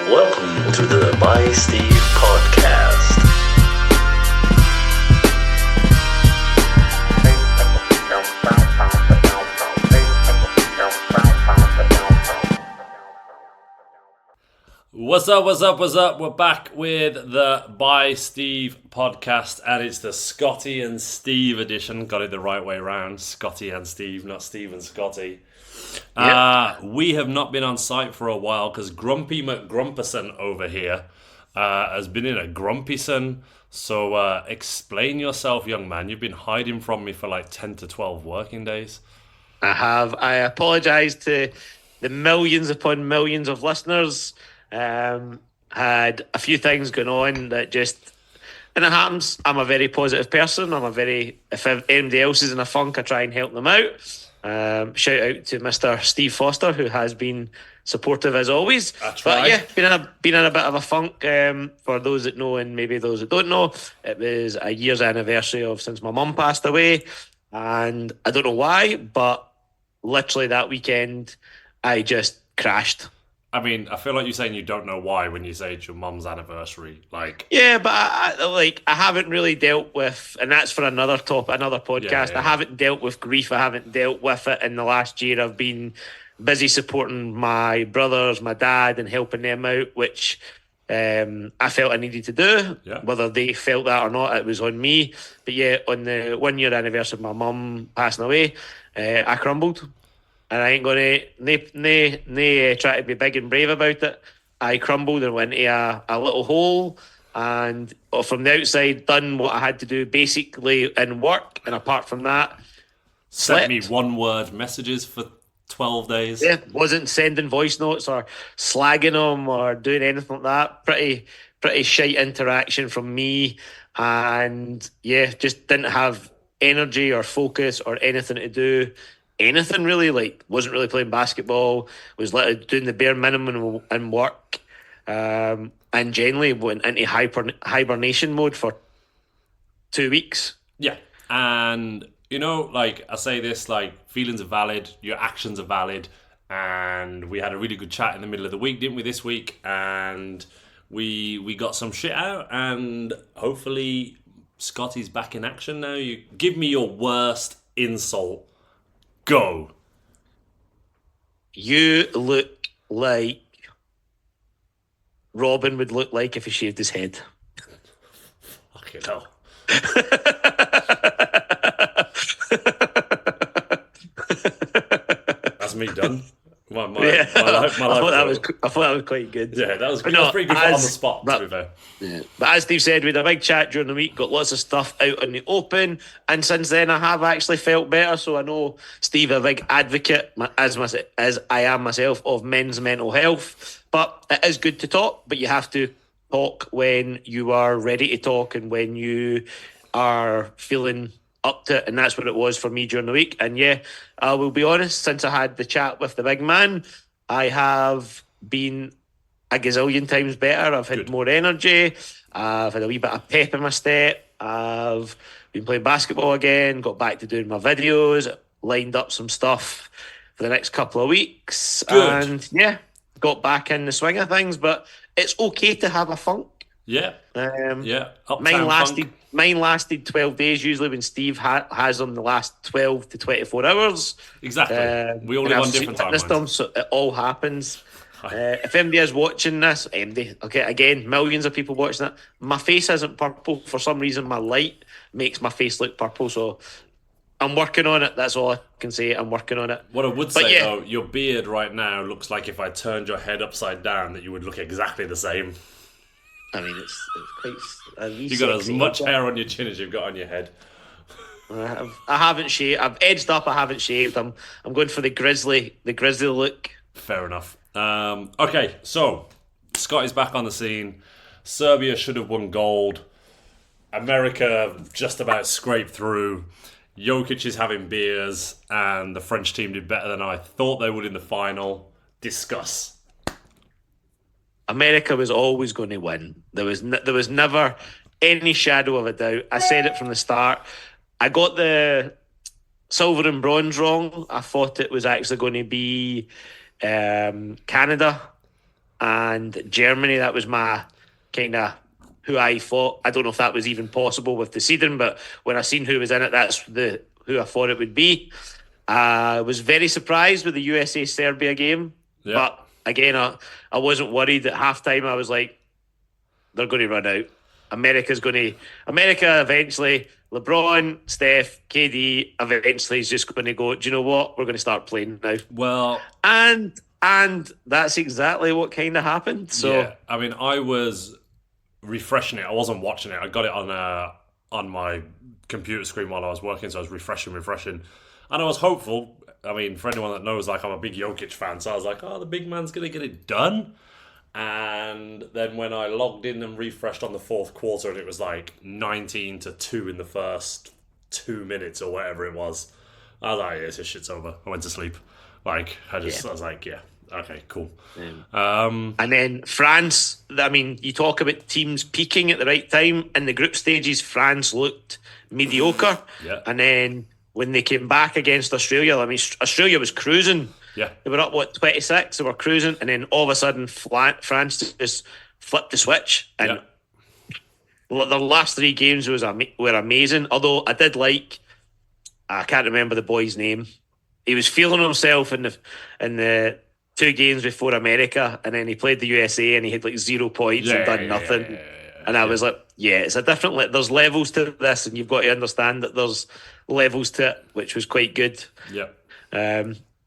Welcome to the By Steve podcast. What's up? We're back with the By Steve podcast, and it's the Scotty and Steve edition. Got it the right way around. Scotty and Steve, not Steve and Scotty. Yep. We have not been on site for a while because Grumpy McGrumperson over here has been in a Grumpyson. So explain yourself, young man. You've been hiding from me for like 10 to 12 working days. I have. I apologise to the millions upon millions of listeners. Had a few things going on that just, and it happens. I'm a very positive person. If anybody else is in a funk, I try and help them out. Shout out to Mr. Steve Foster, who has been supportive as always. But yeah, been in a bit of a funk. For those that know and maybe those that don't know, it was a year's anniversary of since my mum passed away, and I don't know why, but literally that weekend I just crashed. I mean, I feel like you're saying you don't know why when you say it's your mum's anniversary. Yeah, but I haven't really dealt with, and that's for another podcast. Yeah. I haven't dealt with grief. I haven't dealt with it in the last year. I've been busy supporting my brothers, my dad, and helping them out, which I felt I needed to do. Yeah. Whether they felt that or not, it was on me. But yeah, on the 1 year anniversary of my mum passing away, I crumbled. And I ain't going to try to be big and brave about it. I crumbled and went into a little hole, and from the outside done what I had to do basically in work, and apart from that, sent me one-word messages for 12 days. Yeah, wasn't sending voice notes or slagging them or doing anything like that. Pretty shite interaction from me, and yeah, just didn't have energy or focus or anything to do. Anything really, wasn't really playing basketball, was doing the bare minimum in work, and generally went into hibernation mode for 2 weeks. Yeah, and I say this, feelings are valid, your actions are valid, and we had a really good chat in the middle of the week, didn't we, this week? And we got some shit out, and hopefully Scotty's back in action now. You give me your worst insult. Go. You look like Robin would look like if he shaved his head. Fucking hell. That's me done. My life. I thought that was quite good. Yeah, that was pretty good on the spot, to be fair. Yeah. But as Steve said, we had a big chat during the week, got lots of stuff out in the open, and since then I have actually felt better. So I know Steve, a big advocate, as I am myself, of men's mental health. But it is good to talk, but you have to talk when you are ready to talk and when you are feeling up to it, and that's what it was for me during the week. And yeah, I will be honest, since I had the chat with the big man, I have been a gazillion times better. I've had more energy, I've had a wee bit of pep in my step, I've been playing basketball again, got back to doing my videos, lined up some stuff for the next couple of weeks. And yeah, got back in the swing of things. But it's okay to have a funk. Yeah. Mine lasted 12 days usually, when Steve has them the last 12 to 24 hours. Exactly. We all live on different timelines. So it all happens. If anybody is watching this, again, millions of people watching it, my face isn't purple. For some reason, my light makes my face look purple. So I'm working on it. That's all I can say. I'm working on it. What I would say, though, your beard right now looks like if I turned your head upside down, that you would look exactly the same. I mean, it's quite... You've got as much hair on your chin as you've got on your head. I haven't shaved. I've edged up. I haven't shaved. I'm going for the grizzly look. Fair enough. Okay, so Scotty's back on the scene. Serbia should have won gold. America just about scraped through. Jokic is having beers, and the French team did better than I thought they would in the final. Discuss. America was always going to win. There was never any shadow of a doubt. I said it from the start. I got the silver and bronze wrong. I thought it was actually going to be Canada and Germany. That was my kind of who I thought. I don't know if that was even possible with the seeding, but when I seen who was in it, that's who I thought it would be. I was very surprised with the USA Serbia game, but again, I wasn't worried at halftime. I was like, they're going to run out. America eventually. LeBron, Steph, KD eventually is just going to go, do you know what? We're going to start playing now. Well, and that's exactly what kind of happened. So yeah, I mean, I was refreshing it. I wasn't watching it. I got it on my computer screen while I was working, so I was refreshing, and I was hopeful. I mean, for anyone that knows, like, I'm a big Jokic fan, so I was like, oh, the big man's going to get it done. And then when I logged in and refreshed on the fourth quarter, and it was like 19-2 in the first 2 minutes or whatever it was, I was like, yeah, this shit's over. I went to sleep. Like, I was like, yeah, okay, cool. And then France, I mean, you talk about teams peaking at the right time. In the group stages, France looked mediocre. Yeah. And then when they came back against Australia, I mean, Australia was cruising. Yeah. They were up, 26? They were cruising. And then all of a sudden, France just flipped the switch. And the last three games were amazing. Although I did like, I can't remember the boy's name. He was feeling himself in the 2 games before America. And then he played the USA and he had like 0 points and done nothing. And I was like, yeah, it's a different... There's levels to this, and you've got to understand that there's levels to it, which was quite good. Yeah.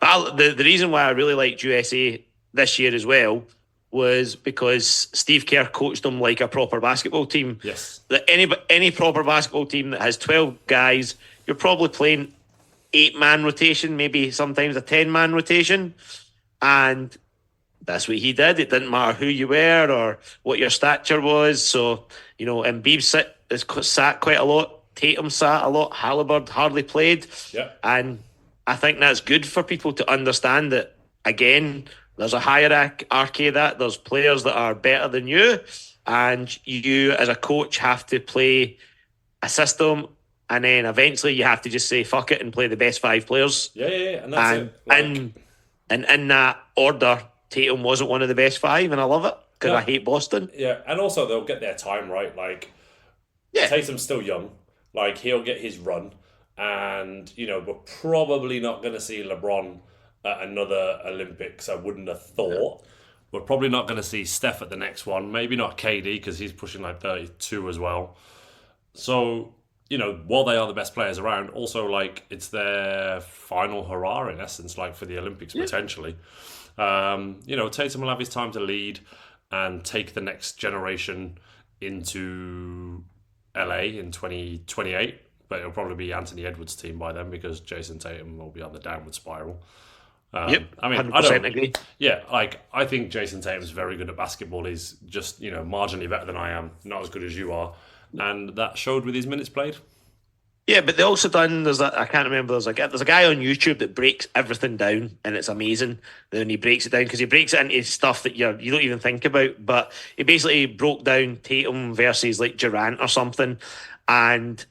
But the reason why I really liked USA this year as well was because Steve Kerr coached them like a proper basketball team. Yes. That any proper basketball team that has 12 guys, you're probably playing 8-man rotation, maybe sometimes a 10-man rotation. And that's what he did. It didn't matter who you were or what your stature was. So, you know, Embiid sat quite a lot. Tatum sat a lot. Halliburton hardly played. Yeah. And I think that's good for people to understand that, again, there's a hierarchy of that. There's players that are better than you. And you, as a coach, have to play a system. And then eventually you have to just say, fuck it, and play the best 5 players. Yeah. And that's it. Like... And in that order, Tatum wasn't one of the best 5, and I love it because I hate Boston. Yeah, and also they'll get their time right. Like, Tatum's still young. Like, he'll get his run. And, you know, we're probably not going to see LeBron at another Olympics, I wouldn't have thought. We're probably not going to see Steph at the next one. Maybe not KD, because he's pushing like 32 as well. So, you know, while they are the best players around, also, like, it's their final hurrah, in essence, like, for the Olympics, potentially. You know, Tatum will have his time to lead and take the next generation into LA in 2028. But it'll probably be Anthony Edwards' team by then, because Jason Tatum will be on the downward spiral. I mean, 100% agree. Yeah, like, I think Jason Tatum's very good at basketball. He's just, you know, marginally better than I am, not as good as you are. And that showed with his minutes played. Yeah, but they also done, I can't remember, there's a guy on YouTube that breaks everything down, and it's amazing. Then he breaks it down, because he breaks it into stuff that you don't even think about. But he basically broke down Tatum versus like Durant or something, and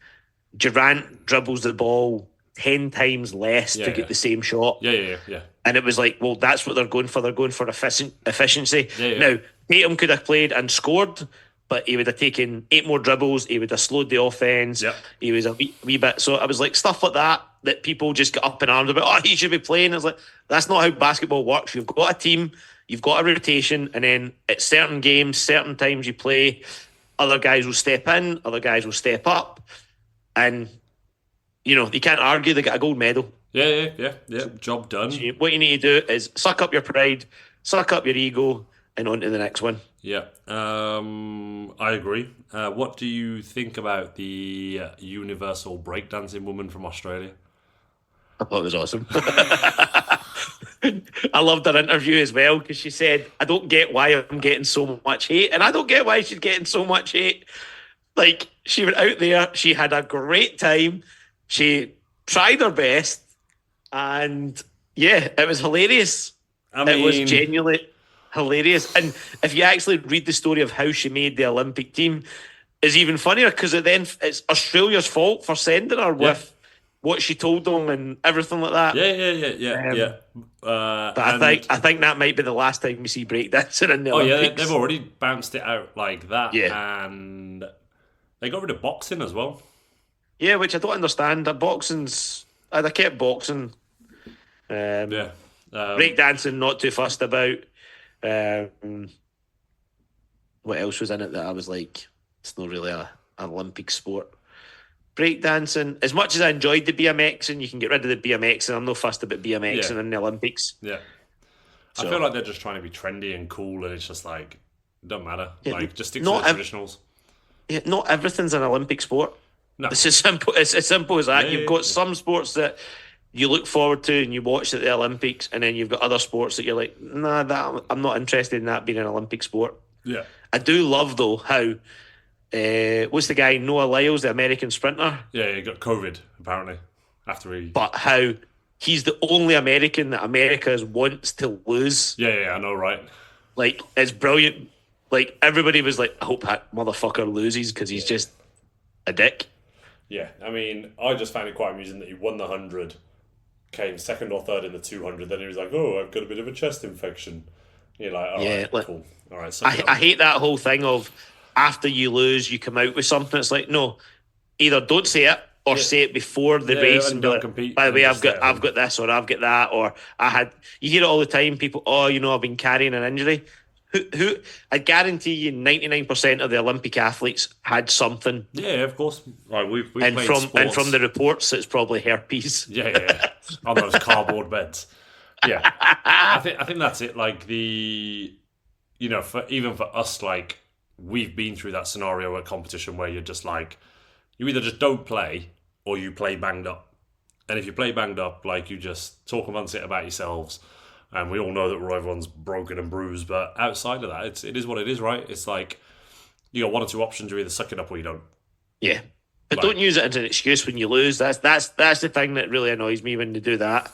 Durant dribbles the ball 10 times less to get the same shot. Yeah. And it was like, well, that's what they're going for. They're going for efficiency. Yeah. Now, Tatum could have played and scored, but he would have taken 8 more dribbles. He would have slowed the offense. Yep. He was a wee bit. So I was like, stuff like that people just get up in arms about. Oh, he should be playing. I was like, that's not how basketball works. You've got a team, you've got a rotation, and then at certain games, certain times you play, other guys will step in, other guys will step up. And, you know, you can't argue they get a gold medal. Yeah. Job done. So what you need to do is suck up your pride, suck up your ego, and on to the next one. Yeah, I agree. What do you think about the universal breakdancing woman from Australia? I thought it was awesome. I loved her interview as well, because she said, I don't get why I'm getting so much hate, and I don't get why she's getting so much hate. Like, she went out there, she had a great time, she tried her best, and yeah, it was hilarious. It was genuinely hilarious. And if you actually read the story of how she made the Olympic team, it's even funnier, because it's Australia's fault for sending her with what she told them and everything like that. Yeah. But I think that might be the last time we see breakdancing in the Olympics. They've already bounced it out like that, Yeah. and they got rid of boxing as well. Yeah, which I don't understand. They kept boxing. Breakdancing, not too fussed about. What else was in it that I was like, it's not really an Olympic sport? Breakdancing, as much as I enjoyed the BMX, and you can get rid of the BMX, and I'm no fussed about BMX in the Olympics. Yeah. So, I feel like they're just trying to be trendy and cool, and it's just like, it doesn't matter. Yeah, like, just stick to the traditionals. Yeah, not everything's an Olympic sport. No. It's as simple as that. Yeah, You've got some sports that you look forward to and you watch at the Olympics, and then you've got other sports that you're like, nah, I'm not interested in that being an Olympic sport. Yeah. I do love, though, how what's the guy, Noah Lyles, the American sprinter? Yeah, he got COVID, apparently, after he... But how he's the only American that America wants to lose. Yeah, I know, right? Like, it's brilliant. Like, everybody was like, I hope that motherfucker loses because he's just a dick. Yeah, I mean, I just found it quite amusing that he won the 100, came second or third in the 200, then he was like, oh, I've got a bit of a chest infection. You're like, all right, cool. All right, I hate that whole thing of after you lose, you come out with something. It's like, no, either don't say it or say it before the race and be like, compete. By the way, I've got this or I've got that, or you hear it all the time. People, I've been carrying an injury. Who? I guarantee you, 99% of the Olympic athletes had something. Yeah, of course. Like we and from the reports, it's probably herpes. Yeah. On those cardboard beds. Yeah, I think that's it. Like for us, like we've been through that scenario at competition where you're just like, you either just don't play or you play banged up. And if you play banged up, like you just talk amongst it about yourselves. And we all know that everyone's broken and bruised, but outside of that, it is what it is, right? It's like you got one or two options: you either suck it up or you don't. Yeah, but don't use it as an excuse when you lose. That's the thing that really annoys me when they do that.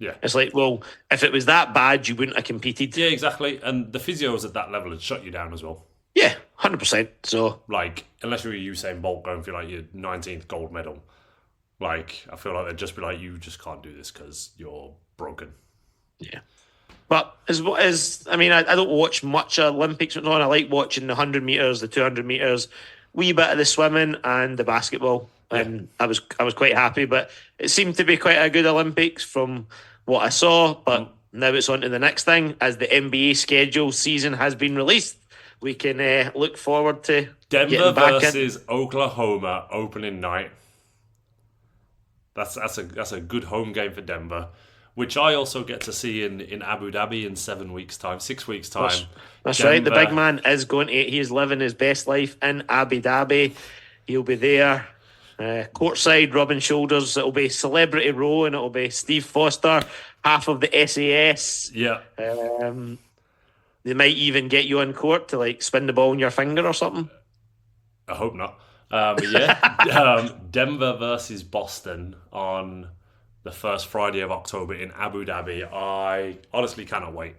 Yeah, it's like, well, if it was that bad, you wouldn't have competed. Yeah, exactly. And the physios at that level had shut you down as well. Yeah, 100%. So, like, unless you're Usain Bolt going for like your 19th gold medal, like I feel like they'd just be like, you just can't do this because you're broken. Yeah. But I don't watch much Olympics. I like watching the 100 meters, the 200 meters, wee bit of the swimming and the basketball. And I was quite happy, but it seemed to be quite a good Olympics from what I saw. But now it's on to the next thing. As the NBA schedule season has been released, we can look forward to Denver versus Oklahoma opening night. That's a good home game for Denver, which I also get to see in Abu Dhabi in 6 weeks' time. That's right. The big man he is living his best life in Abu Dhabi. He'll be there. Courtside, rubbing shoulders. It'll be Celebrity Row, and it'll be Steve Foster, half of the SAS. Yeah. They might even get you on court to like spin the ball in your finger or something. I hope not. But yeah, Denver versus Boston on the first Friday of October in Abu Dhabi. I honestly cannot wait.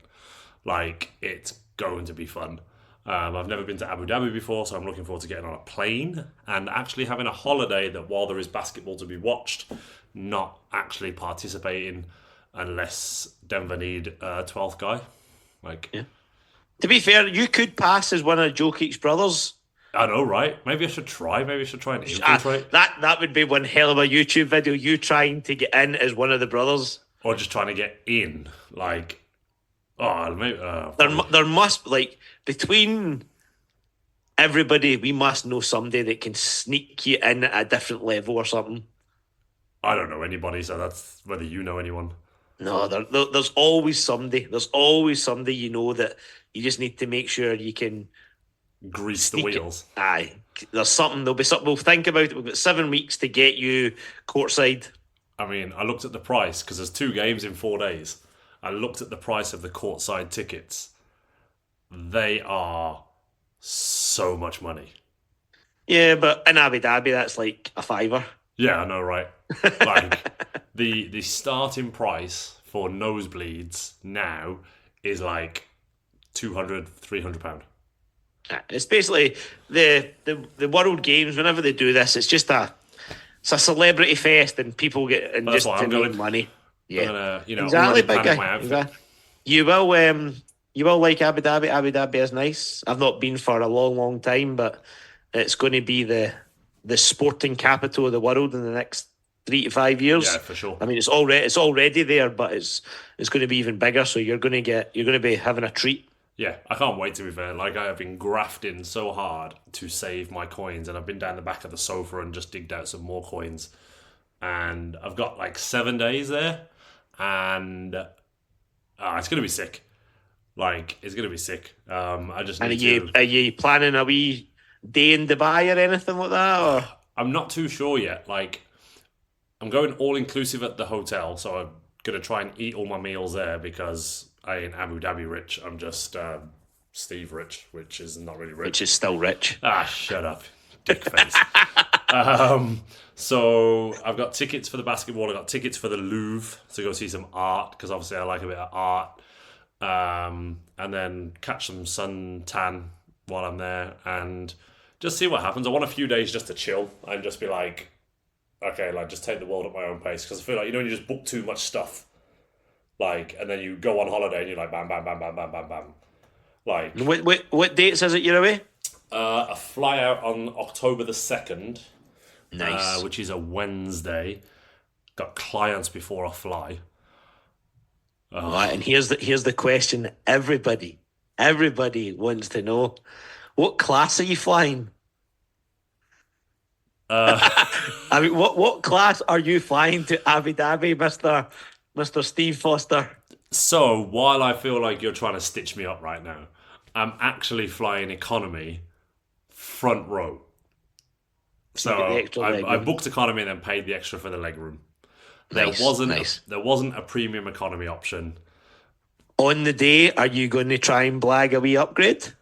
Like, it's going to be fun. I've never been to Abu Dhabi before, so I'm looking forward to getting on a plane and actually having a holiday that while there is basketball to be watched, not actually participating unless Denver need a 12th guy. Yeah. To be fair, you could pass as one of Jokic's brothers. I know, right? Maybe I should try. Maybe I should try and infiltrate. That would be one hell of a YouTube video, you trying to get in as one of the brothers. Or just trying to get in. Like, maybe... there must, like, between everybody, we must know somebody that can sneak you in at a different level or something. I don't know anybody, so that's whether you know anyone. No, there's always somebody. There's always somebody you know that you just need to make sure you can... grease the wheels. Aye. There's something, there'll be something, we'll think about it. We've got 7 weeks to get you courtside. I mean, I looked at the price, because there's 2 games in 4 days. I looked at the price of the courtside tickets. They are so much money. Yeah, but in Abu Dhabi, that's like a $5. Yeah, I know, right? Like, the starting price for nosebleeds now is like £200, £300. It's basically the World Games. Whenever they do this, it's It's a celebrity fest, and people get and That's just why to I'm make going. money. Yeah, I'm gonna, exactly, already big planning guy. my outfit. Exactly. You will like Abu Dhabi. Abu Dhabi is nice. I've not been for a long time, but it's going to be the sporting capital of the world in the next 3 to 5 years. Yeah, for sure. I mean, it's already there, but it's going to be even bigger. So you're going to be having a treat. Yeah, I can't wait to be fair. Like, I have been grafting so hard to save my coins, and I've been down the back of the sofa and just digged out some more coins. And I've got like 7 days there, and it's gonna be sick. Like, it's gonna be sick. I just And need to. are you planning a wee day in Dubai or anything like that? Or I'm not too sure yet. Like, I'm going all inclusive at the hotel, so I'm gonna try and eat all my meals there because I ain't Abu Dhabi rich. I'm just Steve rich, which is not really rich. which is still rich. Shut up, dick face. So I've got tickets for the basketball. I've got tickets for the Louvre to go see some art because obviously I like a bit of art. And then catch some suntan while I'm there and just see what happens. I want a few days just to chill and just be like, okay, like just take the world at my own pace because I feel like when you just book too much stuff, like, and then you go on holiday and you're like bam, bam, bam, bam, bam, bam, bam. Like, What dates is it you're away? a fly out on October the 2nd. Nice. Which is a Wednesday. Got clients before I fly. Right, and here's the question that everybody wants to know: what class are you flying? I mean, what class are you flying to Abu Dhabi, Mister Steve Foster? So while I feel like you're trying to stitch me up right now, I'm actually flying economy front row. So You get the extra leg I room. booked economy and then paid the extra for the leg room. Nice, nice. There wasn't a premium economy option. On the day, are you going to try and blag a wee upgrade?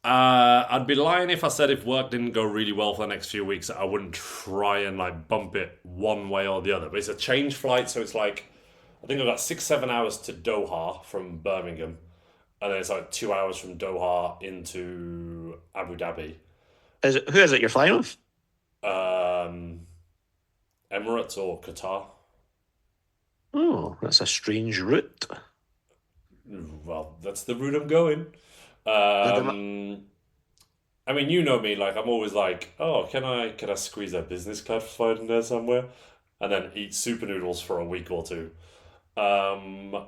I'd be lying if I said if work didn't go really well for the next few weeks, I wouldn't try and like bump it one way or the other. But it's a change flight, so it's like I think I've got 6-7 hours to Doha from Birmingham, and then it's like 2 hours from Doha into Abu Dhabi. Who is it you're flying with? Emirates or Qatar. Oh, that's a strange route. Well, that's the route I'm going. I mean, you know me, like I'm always like, oh, can I squeeze a business class flight in there somewhere, and then eat super noodles for a week or two. The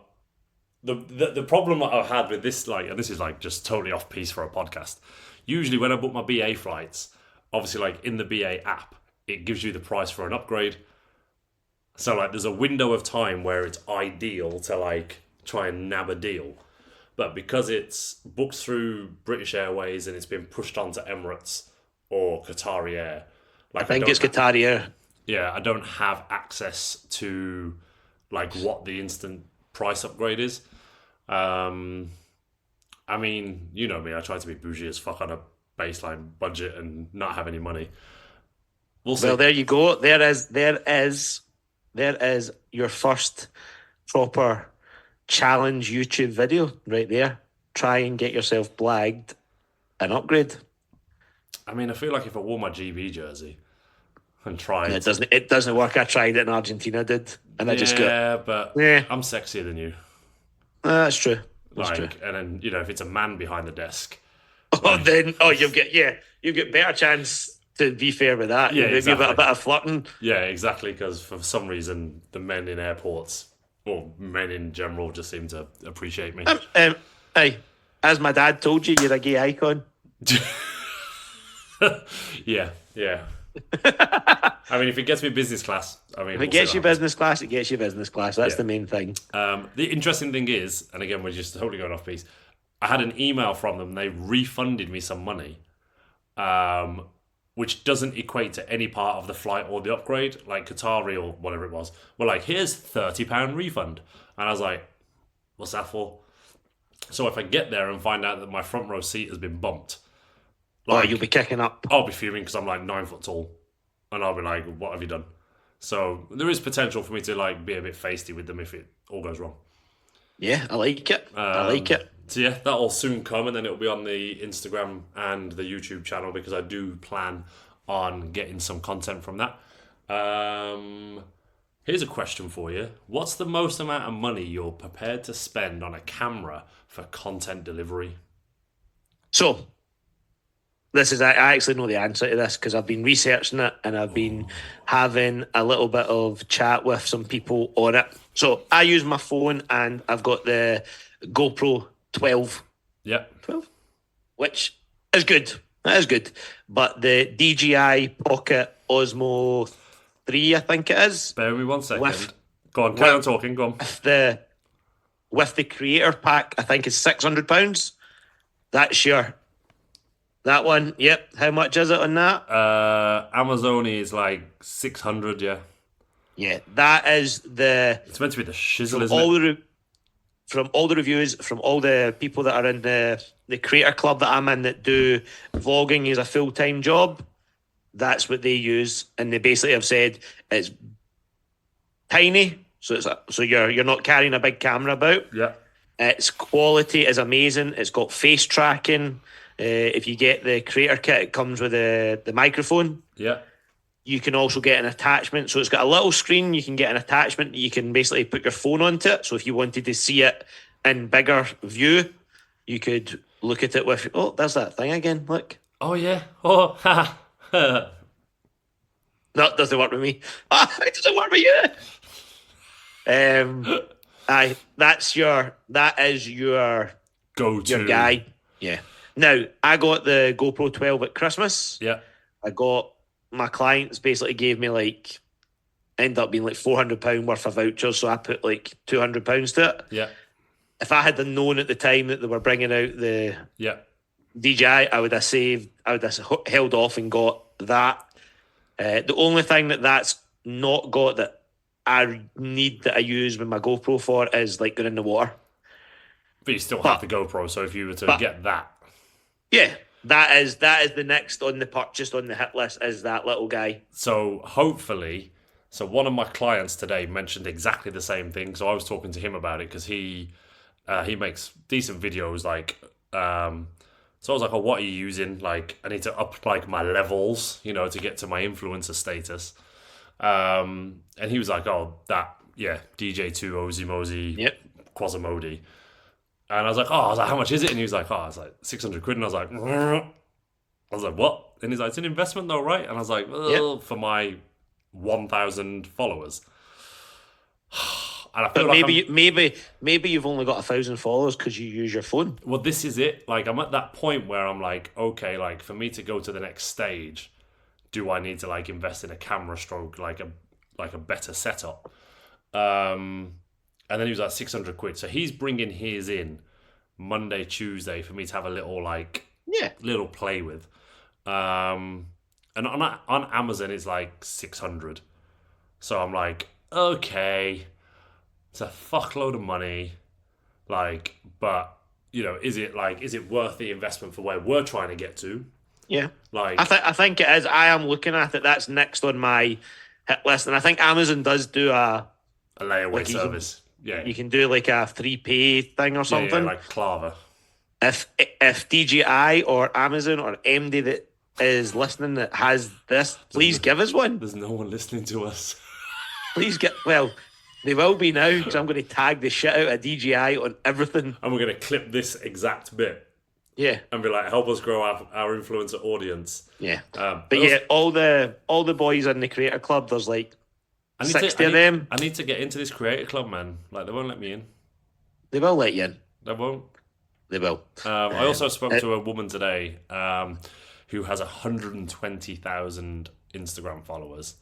problem that I've had with this, like, and this is like just totally off piece for a podcast. Usually, when I book my BA flights, obviously, like in the BA app, it gives you the price for an upgrade. So like, there's a window of time where it's ideal to like try and nab a deal. But because it's booked through British Airways and it's been pushed onto Emirates or Qatari Air, like I think it's Qatari Air. Yeah, I don't have access to like what the instant price upgrade is. I mean, you know me, I try to be bougie as fuck on a baseline budget and not have any money. We'll see. Well, there you go. There is your first proper challenge YouTube video right there. Try and get yourself blagged an upgrade. I mean, I feel like if I wore my GB jersey and tried, It doesn't work. I tried it in Argentina, and I just got. Yeah, but Yeah. I'm sexier than you. That's true. That's Like, true. and then if it's a man behind the desk, You'll get better chance. To be fair with that, Yeah, maybe exactly. a bit of flirting. yeah, exactly. Because for some reason, the men in airports or men in general just seem to appreciate me. Hey, as my dad told you, you're a gay icon. Yeah. I mean, if it gets me business class, I mean, If it gets you business class, it gets you business class. That's the main thing. The interesting thing is, and again, we're just totally going off piece. I had an email from them. They refunded me some money, which doesn't equate to any part of the flight or the upgrade. Like Qatari or whatever it was, were like, here's £30 refund. And I was like, what's that for? So if I get there and find out that my front row seat has been bumped, like, You'll be kicking up. I'll be fuming because I'm like 9 foot tall. And I'll be like, what have you done? So there is potential for me to like be a bit feisty with them if it all goes wrong. Yeah, I like it. I like it. So yeah, that'll soon come, and then it'll be on the Instagram and the YouTube channel because I do plan on getting some content from that. Here's a question for you. What's the most amount of money you're prepared to spend on a camera for content delivery? So, I actually know the answer to this because I've been researching it and I've been having a little bit of chat with some people on it. So, I use my phone and I've got the GoPro 12. Yeah. 12? Which is good. That is good. But the DJI Pocket Osmo 3, I think it is. Bear with me 1 second. With- Go on, carry on talking. Go on. With the creator pack, I think it's £600. That's that one. Yep. How much is it on that? Amazon is like 600, yeah. Yeah, that is It's meant to be the shizzle, isn't it? From all the reviews, from all the people that are in the creator club that I'm in that do vlogging as a full-time job, that's what they use, and they basically have said it's tiny, so you're not carrying a big camera about. Yeah. Its quality is amazing. It's got face tracking. If you get the creator kit, it comes with the microphone. Yeah. You can also get an attachment. So it's got a little screen. You can get an attachment. You can basically put your phone onto it. So if you wanted to see it in bigger view, you could look at it with, oh, there's that thing again. Look. Oh, yeah. Oh, ha. That doesn't work with me. It doesn't work with you. That is your Go-to. your guy. Yeah. Now, I got the GoPro 12 at Christmas. Yeah. My clients basically gave me ended up being like £400 worth of vouchers, so I put like £200 to it. Yeah. If I had known at the time that they were bringing out the DJI, I would have held off and got that. The only thing that's not got that I need that I use with my GoPro for is like going in the water. But you still have the GoPro, so if you were to get that. Yeah. That is the next on the purchase on the hit list is that little guy. So hopefully, one of my clients today mentioned exactly the same thing. So I was talking to him about it because he makes decent videos. So I was like, "Oh, what are you using? Like, I need to up my levels, to get to my influencer status." And he was like, "Oh, DJ2 Ozy Mosey, Quasimodo." And I was like, how much is it? And he was like, it's like 600 quid. And I was like, what? And he's like, it's an investment though, right? And I was like, for my 1,000 followers. And I feel maybe you've only got 1,000 followers because you use your phone. Well, this is it. Like, I'm at that point where I'm like, okay, like for me to go to the next stage, do I need to like invest in a camera stroke, like a better setup? And then he was like 600 quid. So he's bringing his in Monday, Tuesday for me to have a little little play with. And on Amazon it's like 600. So I'm like, okay, it's a fuckload of money. But is it worth the investment for where we're trying to get to? Yeah. I think it is. I am looking at it. That's next on my hit list. And I think Amazon does do a layaway service. You can do like a 3pay thing or something. Yeah, like Clava. If DJI or Amazon or MD that is listening that has this, please give us one. There's no one listening to us. Please they will be now because I'm going to tag the shit out of DJI on everything. And we're going to clip this exact bit. Yeah. And be like, help us grow our influencer audience. Yeah. All the boys in the creator club, there's like 60 of them. I need to get into this creator club, man. Like, they won't let me in. They will let you in. They won't. They will. I also spoke to a woman today who has 120,000 Instagram followers.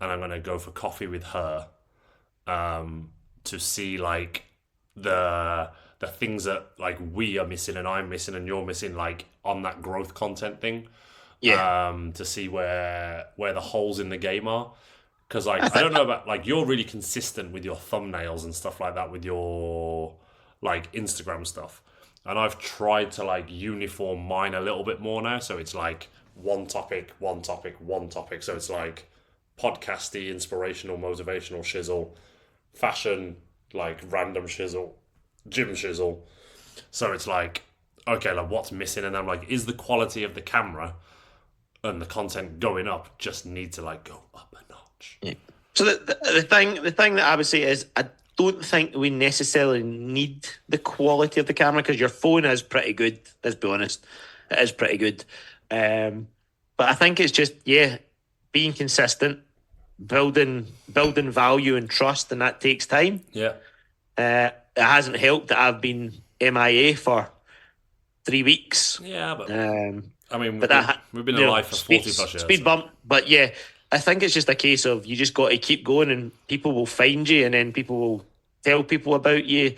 And I'm going to go for coffee with her to see, like, the things that, like, we are missing and I'm missing and you're missing, like, on that growth content thing. Yeah. To see where the holes in the game are. Because, like, I don't know about, like, you're really consistent with your thumbnails and stuff like that with your, like, Instagram stuff. And I've tried to, like, uniform mine a little bit more now. So it's, like, one topic. So it's, like, podcasty, inspirational, motivational shizzle, fashion, like, random shizzle, gym shizzle. So it's, like, okay, like, what's missing? And I'm like, is the quality of the camera and the content going up just need to like go up a notch. Yeah. So the thing that I would say is I don't think we necessarily need the quality of the camera, because your phone is pretty good. Let's be honest, it is pretty good. But I think it's just being consistent, building value and trust, and that takes time. Yeah. It hasn't helped that I've been MIA for 3 weeks. Yeah, but I mean, we've been alive for 40 plus years. Speed bump, but yeah, I think it's just a case of you just got to keep going, and people will find you, and then people will tell people about you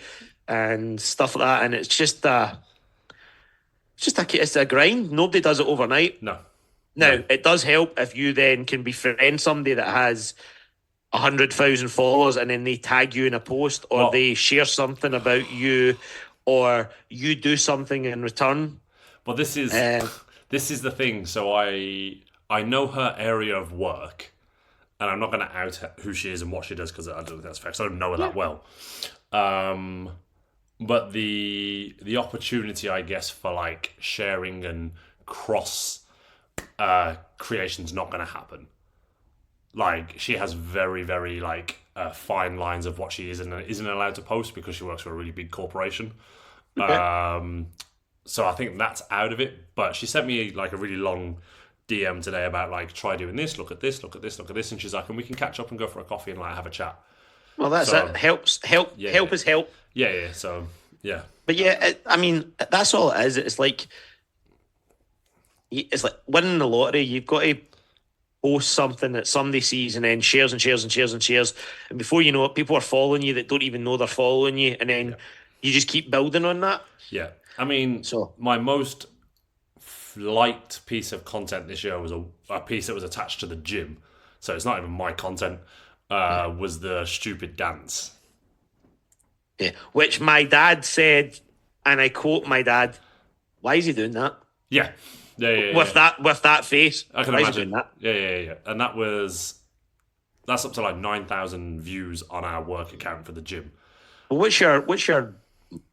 and stuff like that. And it's a grind. Nobody does it overnight. No. Now, it does help if you then can befriend somebody that has 100,000 followers, and then they tag you in a post, or they share something about you, or you do something in return. But this is the thing. So I know her area of work, and I'm not going to out who she is and what she does, because I don't think that's fair, because I don't know her that well. But the opportunity, I guess, for like sharing and cross creation's not going to happen. Like, she has very, very like fine lines of what she is and isn't allowed to post, because she works for a really big corporation. Okay. So I think that's out of it. But she sent me like a really long DM today about like, try doing this, look at this, look at this, look at this, and she's like, and we can catch up and go for a coffee and like have a chat. Well, that's it. Help is help. Yeah. So yeah. But yeah, I mean, that's all it is. It's like winning the lottery. You've got to post something that somebody sees and then shares and shares and shares and shares, and before you know it, people are following you that don't even know they're following you, and then you just keep building on that. Yeah, I mean, my most liked piece of content this year was a piece that was attached to the gym, so it's not even my content. Was the stupid dance. Yeah, which my dad said, and I quote my dad, "Why is he doing that?" Yeah. With that face, I can imagine that. Yeah. And that's up to like 9,000 views on our work account for the gym. Well, what's your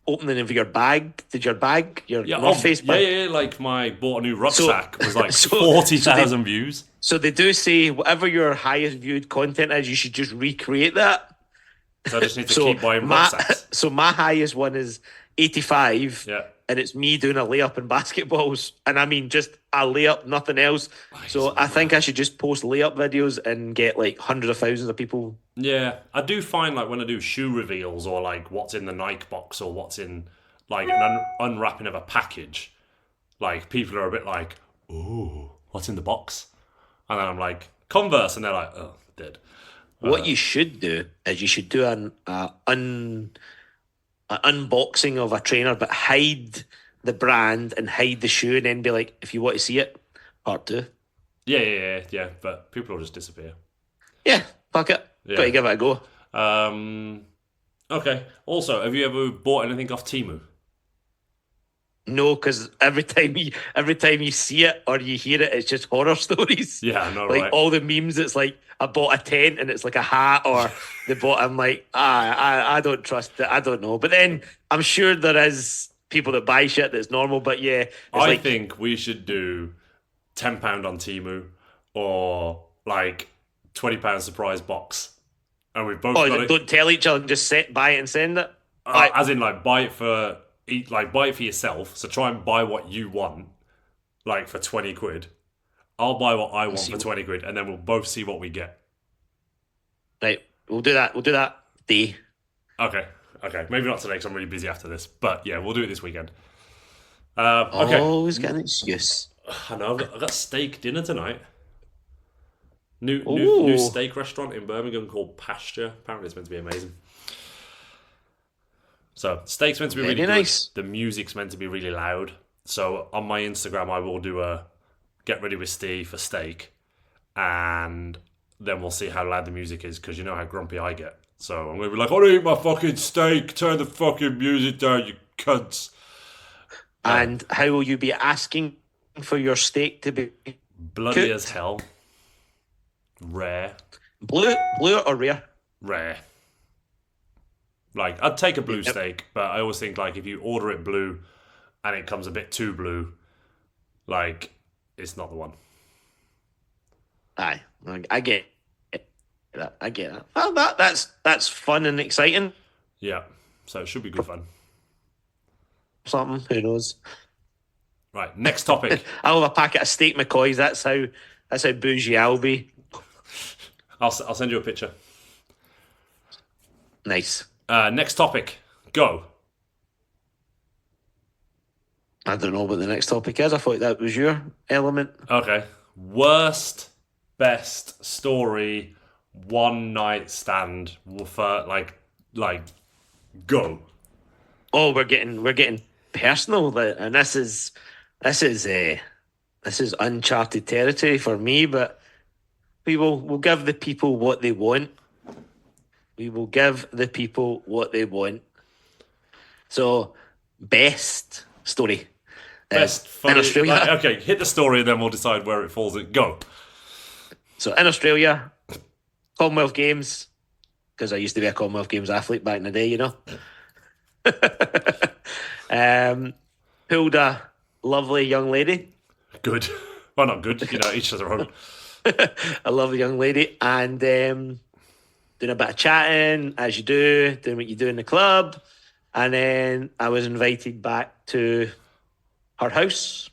opening of your bag? Did your North Face bag? Yeah. Like my bought a new rucksack was like 40,000 views. So they do say whatever your highest viewed content is, you should just recreate that. So I just need to keep buying rucksacks. So my highest one is 85. Yeah. And it's me doing a layup in basketballs. And I mean, just a layup, nothing else. So I think I should just post layup videos and get like hundreds of thousands of people. Yeah. I do find like when I do shoe reveals, or like what's in the Nike box, or what's in like an unwrapping of a package, like people are a bit like, ooh, what's in the box? And then I'm like, Converse. And they're like, oh, dead. What you should do is you should do an unboxing of a trainer, but hide the brand and hide the shoe, and then be like, if you want to see it, part 2. Yeah. But people will just disappear. Yeah, fuck it. Yeah. Got to give it a go. Okay. Also, have you ever bought anything off Temu? No, because every time you see it or you hear it, it's just horror stories. Yeah, I know, like right? all the memes, it's like I bought a tent and it's like a hat, or they bought. I'm like, I don't trust it. I don't know. But then I'm sure there is people that buy shit that's normal. But yeah, I think we should do £10 on Temu, or like £20 surprise box, and we've both got it. Don't tell each other and just buy it and send it. As in, like, buy it for yourself. So try and buy what you want, like for 20 quid. I'll buy what I want for 20 quid, and then we'll both see what we get. Right, we'll do that. We'll do that day. Okay. Maybe not today because I'm really busy after this. But yeah, we'll do it this weekend. Okay. Always got an excuse. I know. I've got steak dinner tonight. New steak restaurant in Birmingham called Pasture. Apparently, it's meant to be amazing. So steak's meant to be really good. Nice. The music's meant to be really loud. So on my Instagram, I will do a get ready with Steve for steak, and then we'll see how loud the music is, because you know how grumpy I get. So I'm gonna be like, I want to eat my fucking steak. Turn the fucking music down, you cunts. And how will you be asking for your steak to be bloody cooked? As hell? Rare. Blue or rare? Rare. Like, I'd take a blue steak, but I always think, like, if you order it blue and it comes a bit too blue, like, it's not the one. Aye, I get that. I get that. Well, that's fun and exciting. Yeah, so it should be good fun. Something, who knows? Right, next topic. I'll have a packet of steak McCoys. That's how bougie I'll be. I'll send you a picture. Nice. Next topic. Go. I don't know what the next topic is. I thought that was your element. Okay. Worst, best story, one night stand for like go. Oh, we're getting personal, and this is uncharted territory for me. But we'll give the people what they want. We will give the people what they want. So, best story. Best funny. In Australia. Okay, hit the story and then we'll decide where it falls in. Go. So in Australia, Commonwealth Games, because I used to be a Commonwealth Games athlete back in the day, you know. Pulled a lovely young lady. Good. Well, not good. You know, each to their own. A lovely young lady, and doing a bit of chatting, as you do, doing what you do in the club. And then I was invited back to her house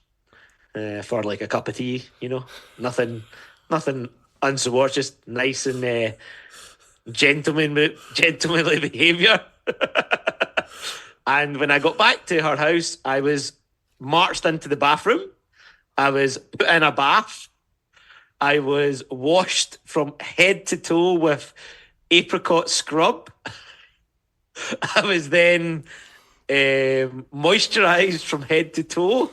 for like a cup of tea, you know. Nothing untoward, just nice and gentlemanly behaviour. And when I got back to her house, I was marched into the bathroom. I was put in a bath. I was washed from head to toe with apricot scrub. I was then moisturised from head to toe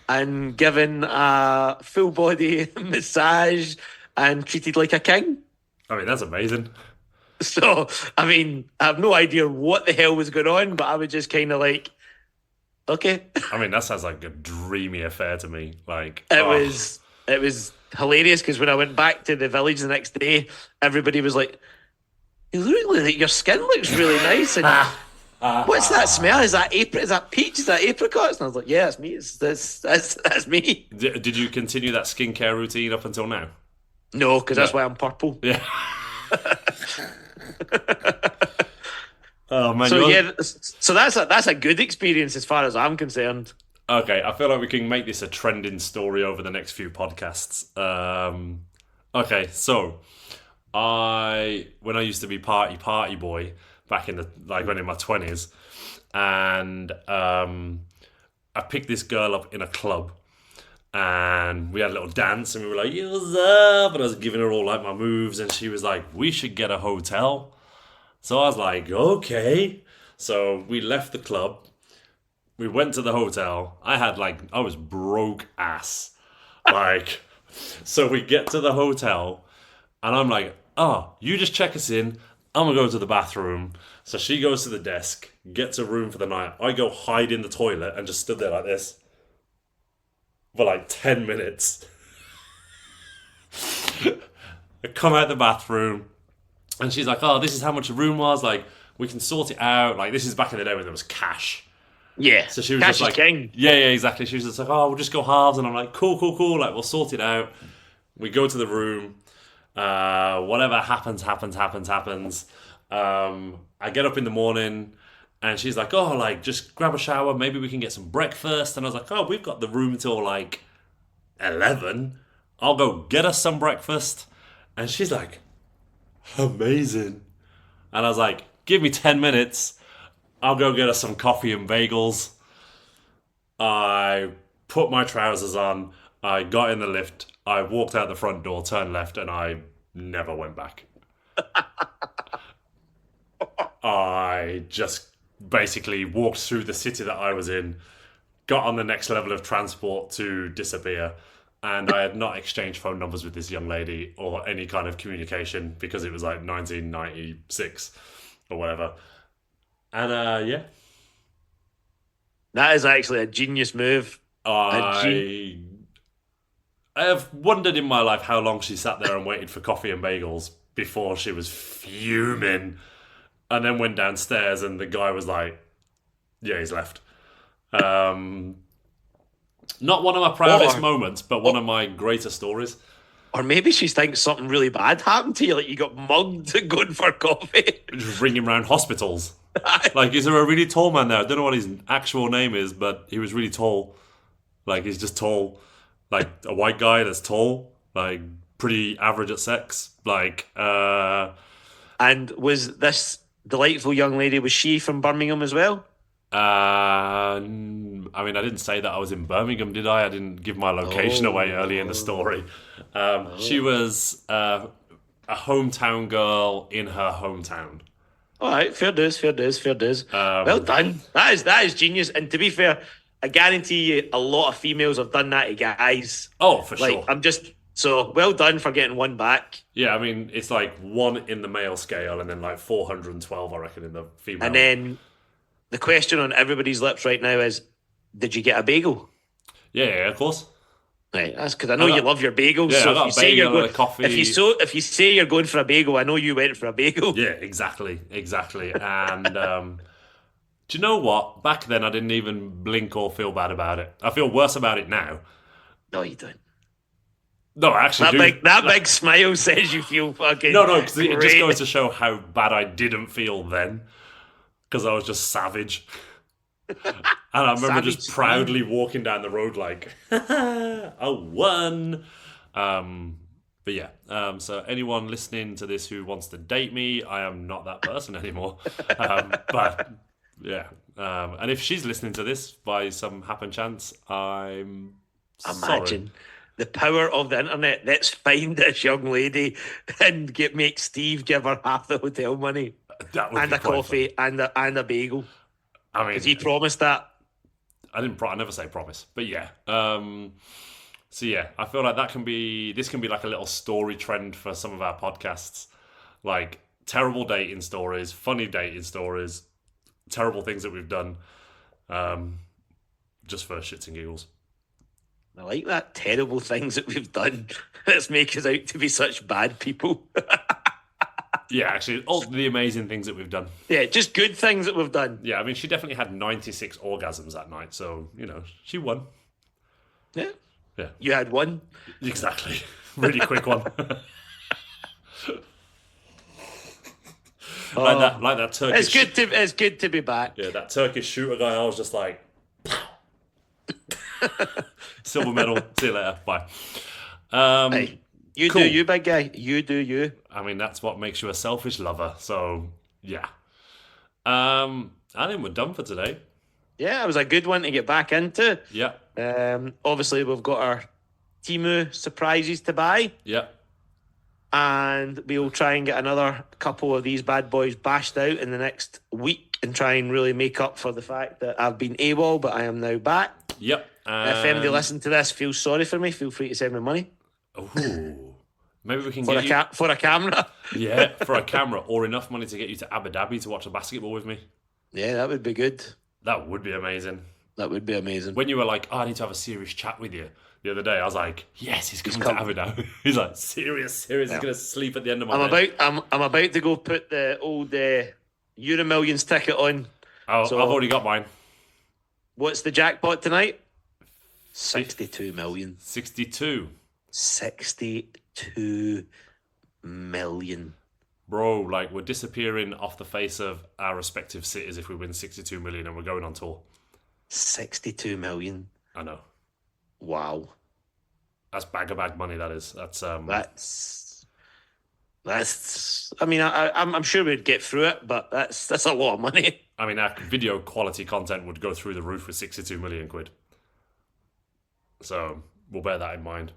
and given a full body massage and treated like a king. I mean, that's amazing. So, I mean, I have no idea what the hell was going on, but I was just kind of like, okay. I mean, that sounds like a dreamy affair to me. Like It was hilarious because when I went back to the village the next day, everybody was like, "You look like your skin looks really nice." And what's that smell? Is that peach? Is that apricots? And I was like, "Yeah, it's me. That's me." Did you continue that skincare routine up until now? No, because that's why I'm purple. Yeah. Oh man. So that's a good experience as far as I'm concerned. Okay, I feel like we can make this a trending story over the next few podcasts. Okay, so when I used to be party boy back in when in my 20s, and I picked this girl up in a club, and we had a little dance, and we were like, "Yeah, what's up?" And I was giving her all like my moves, and she was like, "We should get a hotel." So I was like, "Okay." So we left the club. We went to the hotel. I was broke ass. So we get to the hotel, and I'm like, "Oh, you just check us in. I'm going to go to the bathroom." So she goes to the desk, gets a room for the night. I go hide in the toilet and just stood there like this for like 10 minutes. I come out the bathroom, and she's like, "Oh, this is how much the room was. Like, we can sort it out. Like, this is back in the day when there was cash." Yeah. So she was cash just like, king. Yeah, exactly. She was just like, "Oh, we'll just go halves." And I'm like, cool. Like, we'll sort it out. We go to the room. Whatever happens. I get up in the morning, and she's like, "Oh, like, just grab a shower. Maybe we can get some breakfast." And I was like, "Oh, we've got the room till like 11. I'll go get us some breakfast." And she's like, "Amazing." And I was like, "Give me 10 minutes. I'll go get us some coffee and bagels." I put my trousers on. I got in the lift. I walked out the front door, turned left, and I never went back. I just basically walked through the city that I was in, got on the next level of transport to disappear, and I had not exchanged phone numbers with this young lady or any kind of communication because it was like 1996 or whatever. And yeah. That is actually a genius move. I have wondered in my life how long she sat there and waited for coffee and bagels before she was fuming, and then went downstairs and the guy was like, "Yeah, he's left." Not one of my proudest moments, but one of my greater stories. Or maybe she thinks something really bad happened to you, like you got mugged going for coffee. Just ringing around hospitals. Like, is there a really tall man there? I don't know what his actual name is, but he was really tall. Like, he's just tall. Like, a white guy that's tall. Like, pretty average at sex. Like, And was this delightful young lady, was she from Birmingham as well? I mean, I didn't say that I was in Birmingham, did I? I didn't give my location away early in the story. She was a hometown girl in her hometown. All right, fair dues. Well done. That is genius. And to be fair, I guarantee you a lot of females have done that to guys. Oh, for sure. So well done for getting one back. Yeah, I mean, it's like 1 in the male scale and then like 412, I reckon, in the female. And then the question on everybody's lips right now is, did you get a bagel? Yeah, of course. Right, that's because I know you love your bagels. Yeah, so I got a bagel and a coffee. If you say you're going for a bagel, I know you went for a bagel. Yeah, exactly. And do you know what? Back then, I didn't even blink or feel bad about it. I feel worse about it now. No, you don't. No, I actually do. That big smile says you feel fucking. No, because it just great. goes to show how bad I didn't feel then. Because I was just savage. And I remember just proudly walking down the road like, I won. But yeah, so anyone listening to this who wants to date me, I am not that person anymore. But yeah, and if she's listening to this by some happen chance, I'm Imagine sorry. the power of the internet. Let's find this young lady and make Steve give her half the hotel money That would and be a quite coffee and a bagel. I mean, Because he promised that. I never say promise, but yeah. So yeah, I feel like this can be like a little story trend for some of our podcasts, like terrible dating stories, funny dating stories, terrible things that we've done, just for shits and giggles. I like that. Terrible things that we've done. Let's make us out to be such bad people. Yeah, actually, all the amazing things that we've done. Yeah, just good things that we've done. Yeah, I mean, she definitely had 96 orgasms that night, so, she won. Yeah. Yeah. You had one. Exactly. Really quick one. Like that Turkish... It's good to be back. Yeah, that Turkish shooter guy, I was just like... Silver medal, see you later, bye. Hey, you cool. do you, big guy. You do you. I mean, that's what makes you a selfish lover, so, yeah. I think we're done for today. Yeah, it was a good one to get back into. Yeah. Obviously, we've got our Temu surprises to buy. Yeah. And we'll try and get another couple of these bad boys bashed out in the next week and try and really make up for the fact that I've been AWOL, but I am now back. Yep. If anybody listening to this feels sorry for me, feel free to send me money. Ooh. Maybe we can For a camera. Yeah, for a camera, or enough money to get you to Abu Dhabi to watch a basketball with me. Yeah, that would be good. That would be amazing. That would be amazing. When you were like, I need to have a serious chat with you the other day, I was like, yes, he's coming to Abu Dhabi. He's like, serious. Yeah. He's going to sleep at the end of my bed. I'm about to go put the old Euro Millions ticket on. Oh, so, I've already got mine. What's the jackpot tonight? 62 million. 62. 62 million. Bro, like, we're disappearing off the face of our respective cities if we win 62 million and we're going on tour. 62 million. I know. Wow. That's bag money, that is. That's I mean, I'm sure we'd get through it, but that's a lot of money. I mean, our video quality content would go through the roof with 62 million quid. So, we'll bear that in mind.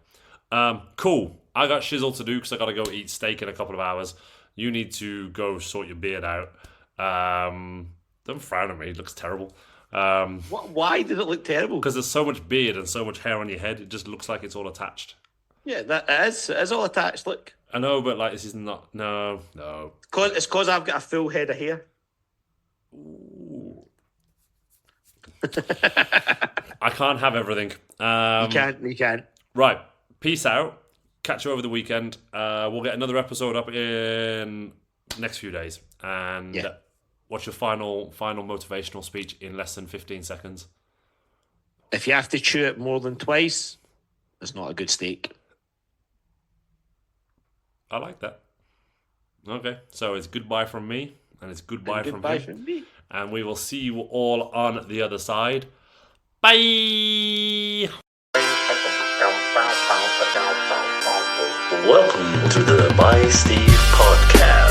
Cool. I got shizzle to do because I got to go eat steak in a couple of hours. You need to go sort your beard out. Don't frown at me. It looks terrible. Why did it look terrible? Because there's so much beard and so much hair on your head. It just looks like it's all attached. Yeah, that is. It is all attached. Look. I know, but like this is not. No. It's because I've got a full head of hair. I can't have everything. You can't. Right. Peace out. Catch you over the weekend. We'll get another episode up in next few days. And what's your final motivational speech in less than 15 seconds? If you have to chew it more than twice, it's not a good steak. I like that. Okay, so it's goodbye from me, and it's goodbye from him. me. And we will see you all on the other side. Bye! Welcome to the By Steve podcast.